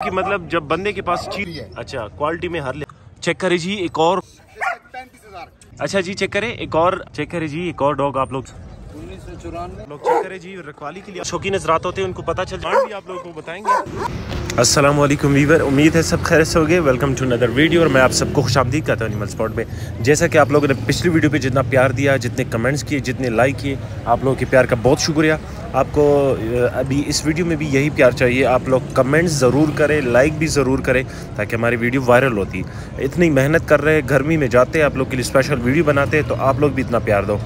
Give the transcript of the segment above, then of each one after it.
कि मतलब जब बंदे के पास चीज है। अच्छा, क्वालिटी में हर ले चेक करे जी। एक और 35,000। अच्छा जी, चेक करे एक और, चेक करे जी एक और डॉग आप लोग 1994 लोग चेक करे जी। रखवाली के लिए शौकीन हज़रात होते हैं, उनको पता चल जाए भी आप लोगों को बताएंगे। अस्सलाम वालेकुम वीवर, उम्मीद है सब खैर से होंगे। वेलकम टू अनदर वीडियो और मैं आप सबको खुशामदीद कहता हूँ एनिमल स्पॉट में। जैसा कि आप लोगों ने पिछली वीडियो पे जितना प्यार दिया, जितने कमेंट्स किए, जितने लाइक किए, आप लोगों के प्यार का बहुत शुक्रिया। आपको अभी इस वीडियो में भी यही प्यार चाहिए। आप लोग कमेंट्स ज़रूर करें, लाइक भी ज़रूर करें ताकि हमारी वीडियो वायरल होती। इतनी मेहनत कर रहे हैं, गर्मी में जाते हैं, आप लोग के लिए स्पेशल वीडियो बनाते हैं, तो आप लोग भी इतना प्यार दो।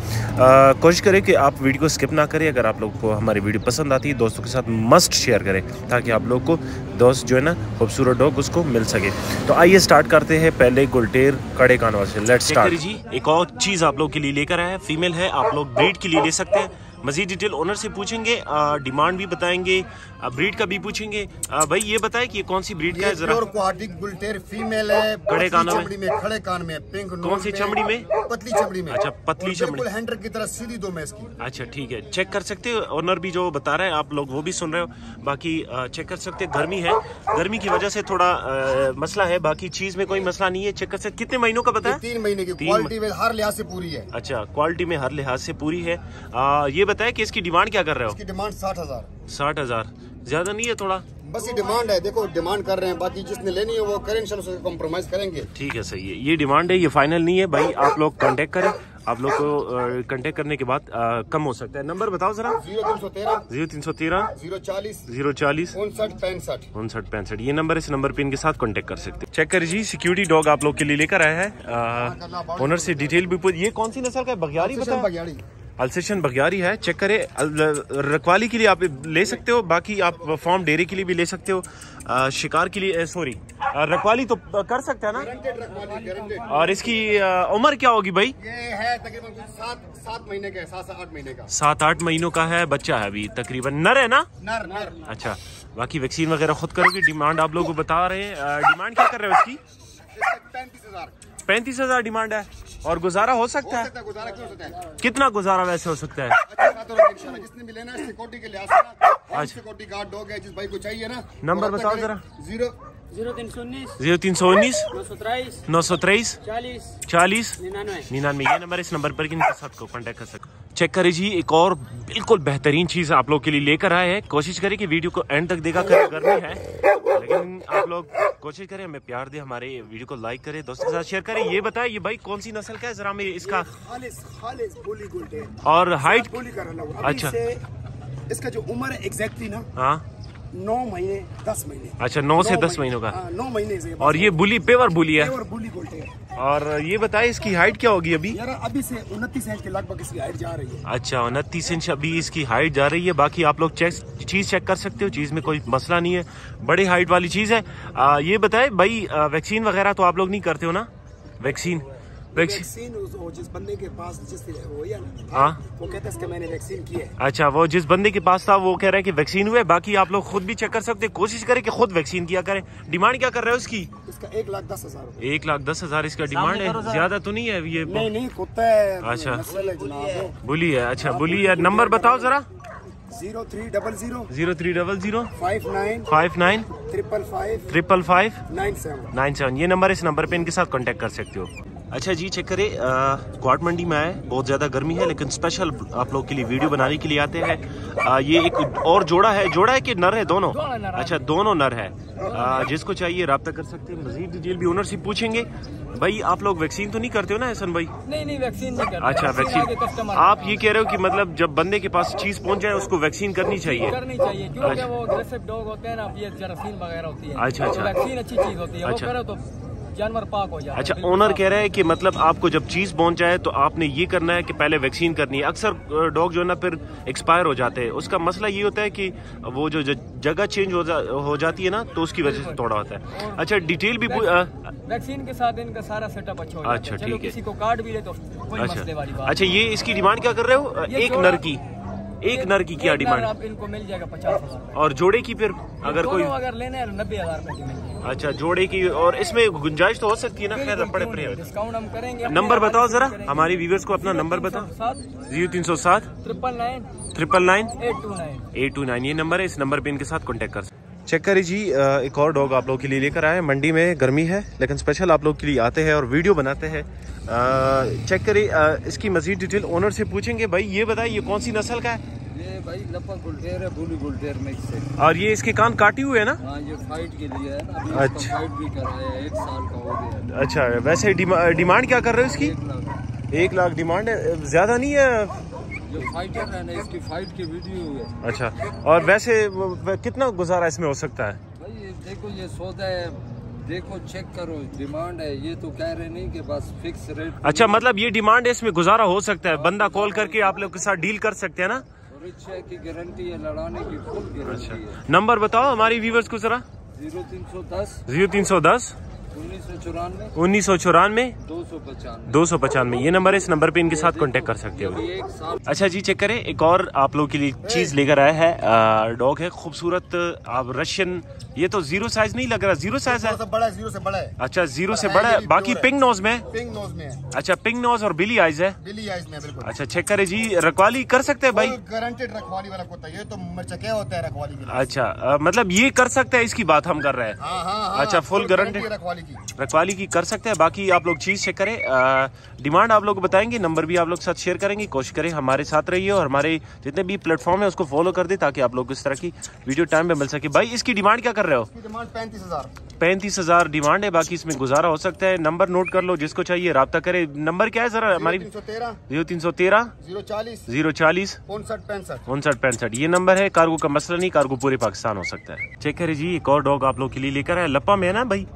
कोशिश करें कि आप वीडियो को स्किप ना करें। अगर आप लोग को हमारी वीडियो पसंद आती है, दोस्तों के साथ मस्ट शेयर करें ताकि आप लोग को दोस्त जो है ना खूबसूरत डॉग उसको मिल सके। तो आइए स्टार्ट करते हैं पहले गुलटेर कड़े कानवा से। लेट्स स्टार्ट जी। एक और चीज़ आप लोग के लिए लेकर आए हैं, फीमेल है, आप लोग ब्रीड के लिए ले सकते हैं। मजीद डिटेल ओनर से पूछेंगे, डिमांड भी बताएंगे, ब्रीड का भी पूछेंगे। भाई ये बताए कि ये कौन सी ब्रीड का है जरा। क्वाड्रिक बुलटेर फीमेल है, कड़े कानों चमड़ी में, खड़े कान में, पिंक कौन सी चमड़ी में? पतली चमड़ी में। अच्छा, पतली चमड़ी, बिल्कुल हैंडर की तरह सीधी दो में इसकी। अच्छा ठीक है, चेक कर सकते हो। ओनर भी जो बता रहे हैं आप लोग वो भी सुन रहे हो। बाकी चेक कर सकते हैं। गर्मी है, गर्मी की वजह से थोड़ा मसला है, बाकी चीज में कोई मसला नहीं है। चेक कर सकते। कितने महीनों का बताया? 3 महीने की। क्वालिटी में हर लिहाज से पूरी है। अच्छा, क्वालिटी में हर लिहाज से पूरी है। ये बताए कि इसकी डिमांड क्या कर रहे हो? इसकी डिमांड 60,000। 60,000 ज्यादा नहीं है थोड़ा? बस ये डिमांड है, देखो डिमांड कर रहे हैं, बाकी जिसने लेनी है वो करें, इंशाल्लाह उससे कॉम्प्रोमाइज करेंगे। ठीक है, सही है। ये डिमांड है, ये फाइनल नहीं है भाई। आप लोग कांटेक्ट करें, आप लोग को कांटेक्ट करने के बाद कम हो सकता है। नंबर बताओ जरा। 0313 0313 040 040 5965 5965। ये नंबर, इस नंबर पे इनके साथ कांटेक्ट कर सकते हैं। चेक कर जी, सिक्योरिटी डॉग आप लोग के लिए लेकर आया है। ओनर से डिटेल भी पूछ। ये कौन सी नस्ल का है? बघियारी बताया? अल्सेशन बघियारी है। चेक करे, रखवाली के लिए आप ले सकते हो, बाकी आप फार्म डेयरी के लिए भी ले सकते हो। शिकार के लिए सॉरी रखवाली तो कर सकते हैं ना। और इसकी उम्र क्या होगी भाई? ये है तकरीबन 7 महीने का, 7 से 8 महीने का। 7-8 महीनों का है, बच्चा है अभी तकरीबन। नर है ना? नर। अच्छा, बाकी वैक्सीन वगैरह खुद करोगे। डिमांड आप लोगों को बता रहे हैं। डिमांड क्या कर रहे हो इसकी? 35,000। 35,000 डिमांड है। और गुजारा हो सकता है? गुजारा क्यों हो सकता है? कितना गुजारा वैसे हो सकता है? जिसने भी लेना है सिक्योरिटी के लिहाज से, सिक्योरिटी गार्ड डॉग है, जिस भाई को चाहिए ना। नंबर बताओ जरा। 0319 0319 923 40 40 99। ये नंबर, इस नंबर पर इनके साथ को कांटेक्ट कर सकते। चेक करें जी, एक और बिल्कुल बेहतरीन चीज आप लोग के लिए लेकर आए हैं। कोशिश करें कि वीडियो को एंड तक देखा करें, गर्मी है लेकिन आप लोग कोशिश करें, हमें प्यार दें, हमारे वीडियो को लाइक करें, दोस्तों के साथ शेयर करें। ये बताएं ये भाई कौन सी नस्ल का है जरा, मेरे इसका और हाइट? अच्छा, इसका जो उम्र है एग्जैक्टली ना, हाँ 9 महीने 10 महीने। अच्छा, 9 से 10 महीनों का। 9 महीने से। और ये बुली, पेवर बुली है। पेवर बुली बोलते हैं। और ये बताए इसकी हाइट क्या होगी अभी? यार अभी से 29 इंच के लगभग इसकी हाइट जा रही है। अच्छा, 29 इंच अभी इसकी हाइट जा रही है। बाकी आप लोग चीज चेक कर सकते हो, चीज में कोई मसला नहीं है, बड़ी हाइट वाली चीज है। ये बताए भाई, वैक्सीन वगैरह तो आप लोग नहीं करते हो ना? वैक्सीन जिस बंदे के पास वो कहता है कि मैंने वैक्सीन की है। अच्छा, वो जिस बंदे के पास था वो कह रहा है कि वैक्सीन हुए। बाकी आप लोग खुद भी चेक कर सकते हैं, कोशिश करें कि खुद वैक्सीन किया करें। डिमांड क्या कर रहे हो इसकी? इसका 1,10,000। 1,10,000 इसका डिमांड है। ज्यादा तो नहीं है ये? नहीं कुत्ता है। अच्छा, बुली है। अच्छा, बुली है। नंबर बताओ जरा। 0300 0300 59 59 555 97। ये नंबर, इस नंबर पे इनके साथ कांटेक्ट कर सकते हो। अच्छा जी, चेक करें, क्वाड मंडी में आए, बहुत ज़्यादा गर्मी है लेकिन स्पेशल आप लोग के लिए वीडियो बनाने के लिए आते हैं। ये एक और जोड़ा है कि नर है? दोनों। अच्छा, दोनों नर है। जिसको चाहिए रब्ता कर सकते हैं। मजीद डिटेल भी ओनर से पूछेंगे। भाई आप लोग वैक्सीन तो नहीं करते हो ना हसन भाई? नहीं वैक्सीन नहीं करते। अच्छा, वैक्सीन आप ये कह रहे हो कि मतलब जब बंदे के पास चीज पहुंच जाए उसको वैक्सीन करनी चाहिए? क्योंकि वो अग्रेसिव डॉग होते हैं ना, ये जरासीम वगैरह होती है। अच्छा, वैक्सीन अच्छी चीज होती है। अच्छा, वो करो तो जानवर पाक हो जाए। अच्छा, ओनर कह रहा है कि मतलब आपको जब चीज पहुंच जाए तो आपने ये करना है कि पहले वैक्सीन करनी है। अक्सर डॉग जो है ना फिर एक्सपायर हो जाते हैं। उसका मसला ये होता है कि वो जो जगह चेंज हो जाती है ना, तो उसकी वजह से थोड़ा होता है। अच्छा, डिटेल भी वैक्सीन के साथ इनका सारा सेटअप अच्छा हो जाता है। अच्छा, ठीक है। किसी को कार्ड भी ले तो कोई मसले वाली बात। अच्छा, ये इसकी डिमांड क्या कर रहे हो? एक नर की? एक नर की क्या डिमांड? आप इनको मिल जाएगा 50,000। और जोड़े की फिर अगर कोई अगर लेने हैं 90,000 रुपए की मिल जाएगी। अच्छा, जोड़े की। और इसमें गुंजाइश तो हो सकती है ना? खैर, बड़े डिस्काउंट हम करेंगे। नंबर बताओ जरा, हमारी व्यूअर्स को अपना नंबर बताओ। 0307 999 999 829। ये नंबर है, इस नंबर पे इनके साथ कांटेक्ट कर सकते हैं। चेक करिए जी, एक और डॉग आप लोगों के लिए लेकर आए। मंडी में गर्मी है लेकिन स्पेशल आप लोग के लिए आते हैं और वीडियो बनाते हैं। चेक करिए, इसकी मजीद डिटेल ओनर से पूछेंगे। भाई ये बताइए कौन सी नस्ल का है? ये भाई लपा गुलटेर है, बुली गुलटेर मिक्स है। और ये इसके कान काटी हुए है ना? हाँ, ये फाइट के लिए है ना। अभी अच्छा, फाइट भी कराया है, 1 साल का हो गया। अच्छा, वैसे डिमांड क्या कर रहे हो इसकी? 1 लाख डिमांड है, ज्यादा नहीं है? जो फाइटर है ना, इसकी फाइट की वीडियो है। अच्छा, और वैसे कितना गुजारा इसमें हो सकता है? भाई देखो, ये सौदा है, देखो चेक करो, डिमांड है। ये तो कह रहे नहीं कि बस फिक्स रेट। अच्छा, मतलब ये डिमांड है, इसमें गुजारा हो सकता है। बंदा कॉल करके आप लोग के साथ डील कर सकते हैं ना? की गारंटी है, लड़ाने की फुल गारंटी है। नंबर बताओ हमारी व्यूवर्स को जरा। 0310 0310 1994 295। ये नंबर है, इस नंबर पे इनके साथ कांटेक्ट कर सकते हो। अच्छा जी, चेक करें, एक और आप लोग के लिए चीज लेकर आया है। डॉग है खूबसूरत, आप रशियन। ये तो जीरो साइज नहीं लग रहा, जीरो साइज है? बड़ा है, 0 से बड़ा है। अच्छा, 0 से बड़ा है। बाकी पिंक नोज में? पिंक नोज में है। अच्छा, पिंक नोज और बिली आइज है? बिली आइज में, बिल्कुल। अच्छा, चेक करे जी, रखवाली कर सकते हैं भाई? गारंटेड रखवाली वाला होता है, ये तो मचके होता है रखवाली के लिए। अच्छा, मतलब ये कर सकते हैं, इसकी बात हम कर रहे हैं। हाँ, अच्छा, फुल गारंटी रखवाली की कर सकते हैं। बाकी आप लोग चीज चेक करें, डिमांड आप लोग बताएंगे, नंबर भी आप लोग साथ शेयर करेंगे। कोशिश करें हमारे साथ रहिए और हमारे जितने भी प्लेटफॉर्म है उसको फॉलो कर दे ताकि आप लोग को इस तरह की वीडियो टाइम पे मिल सके। भाई इसकी डिमांड क्या कर रहे हो? 35,000 डिमांड है, बाकी इसमें गुजारा हो सकता है। नंबर नोट कर लो, जिसको चाहिए राब्ता करे। नंबर क्या है जरा हमारी? 0313 040 5965। ये नंबर है। कार्गो का मसला नहीं, कार्गो पूरे पाकिस्तान हो सकता है। चेक करिए जी, एक और डॉग आप लोग के लिए लेकर आए। लपा में है ना भाई?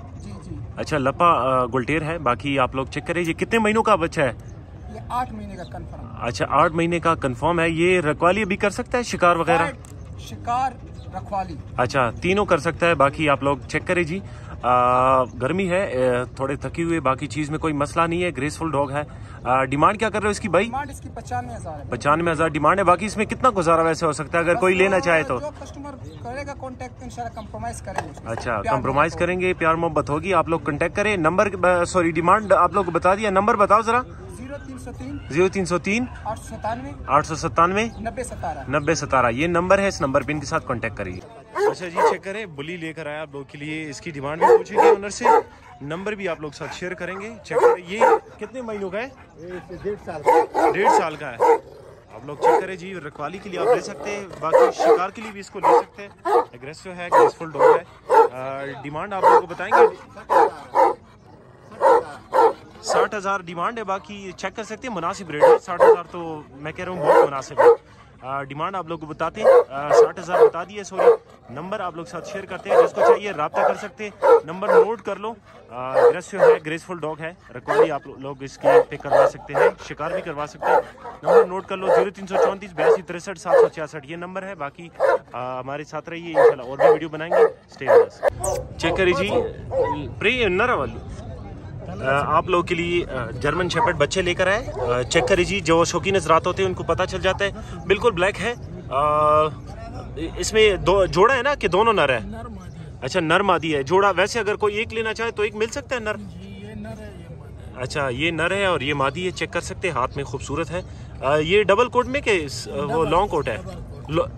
अच्छा, लपा गुलटेर है। बाकी आप लोग चेक करें, ये कितने महीनों का बच्चा है? ये 8 महीने का कंफर्म। अच्छा, 8 महीने का कंफर्म है। ये रखवाली भी कर सकता है, शिकार वगैरह? शिकार, रखवाली। अच्छा, तीनों कर सकता है। बाकी आप लोग चेक करें जी, गर्मी है, थोड़े थकी हुए, बाकी चीज में कोई मसला नहीं है। ग्रेसफुल डॉग है। डिमांड क्या कर रहे हो इसकी भाई? डिमांड इसकी 95,000 है। 95,000 डिमांड है। बाकी इसमें कितना गुजारा वैसे हो सकता है अगर कोई लेना चाहे तो? जो कस्टमर करेगा कांटेक्ट, इंशाल्लाह कंप्रोमाइज करेंगे। अच्छा, कंप्रोमाइज करेंगे, प्यार मोहब्बत होगी। आप लोग कांटेक्ट करें। नंबर, सॉरी, डिमांड आप लोग बता दिया, नंबर बताओ जरा। 0303 897 9017। ये नंबर है, इस नंबर पे इनके साथ कांटेक्ट करिए। अच्छा जी, चेक करें, बुली लेकर आया आप लोग के लिए। इसकी डिमांड भी पूछेंगे ओनर से, नंबर भी आप लोग साथ शेयर करेंगे। चेक करें, ये कितने महीनों का है? 1.5 साल का है। आप लोग चेक करें जी, रखवाली के लिए आप ले सकते हैं, बाकी शिकार के लिए भी इसको ले सकते हैं। एग्रेसिव है, ग्रेसफुल डॉग है। डिमांड आप लोग को बताएंगे। 60,000 डिमांड है। बाकी चेक कर सकते हैं, मुनासिब रेट है। 60,000 तो मैं कह रहा हूँ बहुत मुनासिब है। डिमांड आप लोग को बताते हैं, 60,000 बता दिए। सॉरी, नंबर आप लोग साथ शेयर करते हैं, जिसको चाहिए राब्ता कर सकते हैं। नंबर नोट कर लो। एग्रेसिव है, ग्रेसफुल डॉग है। रखवाली आप लोग इसके पे करवा सकते हैं, शिकार भी करवा सकते हैं। नंबर नोट कर लो, 0334 82 63 766 ये नंबर है। बाकी हमारे साथ रहिए, इंशाल्लाह और भी वीडियो बनाएंगे। Stay with us. चेक करिए जी, प्री नर वाली आप लोग के लिए जर्मन शेपर्ड बच्चे लेकर आए। चेक करिए जी, जो शौकीन हज़रात होते हैं उनको पता चल जाता है। बिल्कुल ब्लैक है। इसमें दो जोड़ा है ना कि दोनों नर है? अच्छा, नर मादी है जोड़ा। वैसे अगर कोई एक लेना चाहे तो एक मिल सकता है नर? अच्छा, ये नर है और ये मादी है। चेक कर सकते हैं, हाथ में खूबसूरत है। ये डबल कोट में के वो लॉन्ग कोट है?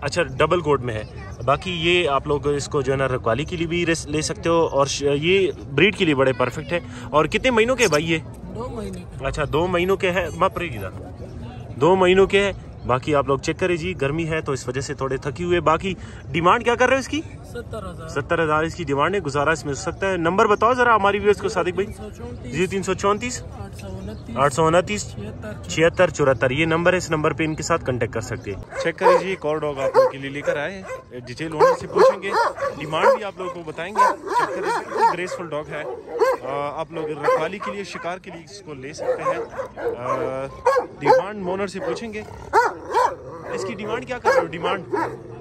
अच्छा, डबल कोट में है। बाकी ये आप लोग इसको जो है ना रखवाली के लिए भी ले सकते हो और ये ब्रीड के लिए बड़े परफेक्ट है। और कितने महीनों के भाई ये? 2 महीने। अच्छा, 2 महीनों के है। 2 महीनों के है। बाकी आप लोग चेक करें जी, गर्मी है तो इस वजह से थोड़े थकी हुए। बाकी डिमांड क्या कर रहे हो इसकी? 70,000 इसकी डिमांड है। गुजारा इसमें हो सकता है। नंबर बताओ जरा हमारी व्यूअर्स को सादिक भाई। 0334 829 76 74 ये नंबर है, इस नंबर पे इनके साथ कांटेक्ट कर सकते हैं। चेक करिए जी, एक और डॉग आप लोग के लिए लेकर आए हैं। डिटेल ओनर से पूछेंगे, डिमांड भी आप लोगों को बताएंगे। चेक करिए, ग्रेसफुल डॉग है। आप लोग रखवाली के लिए, शिकार के लिए इसको ले सकते हैं। डिमांड ओनर से पूछेंगे। इसकी डिमांड क्या कर रहे हो? डिमांड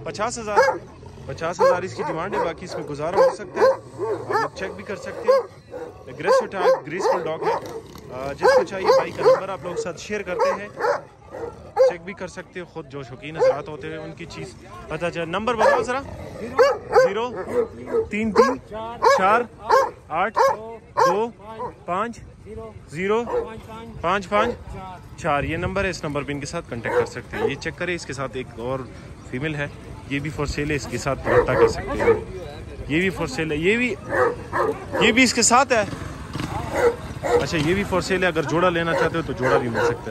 50,000 इसकी डिमांड है। बाकी इसमें गुजारा हो सकता है, आप लोग चेक भी कर सकते हैं। ग्रेसफुल डॉग है। जिसको चाहिए भाई का नंबर आप लोग साथ शेयर करते हैं, चेक भी कर सकते हो। खुद जो शौकीन हज़रात होते हैं उनकी चीज़ पता चल। नंबर बताओ जरा। 0334 8 2 5 0 5 5 4 ये नंबर है, इस नंबर पे इनके साथ कांटेक्ट कर सकते हैं। ये चेक करें, इसके साथ एक और फीमेल है, ये भी फॉर सेल है, इसके साथ रब्ता कर सकते हैं। ये भी फॉर सेल है, ये भी इसके साथ है। अच्छा ये भी फॉर सेल है, अगर जोड़ा लेना चाहते हो तो जोड़ा भी मिल सकता है।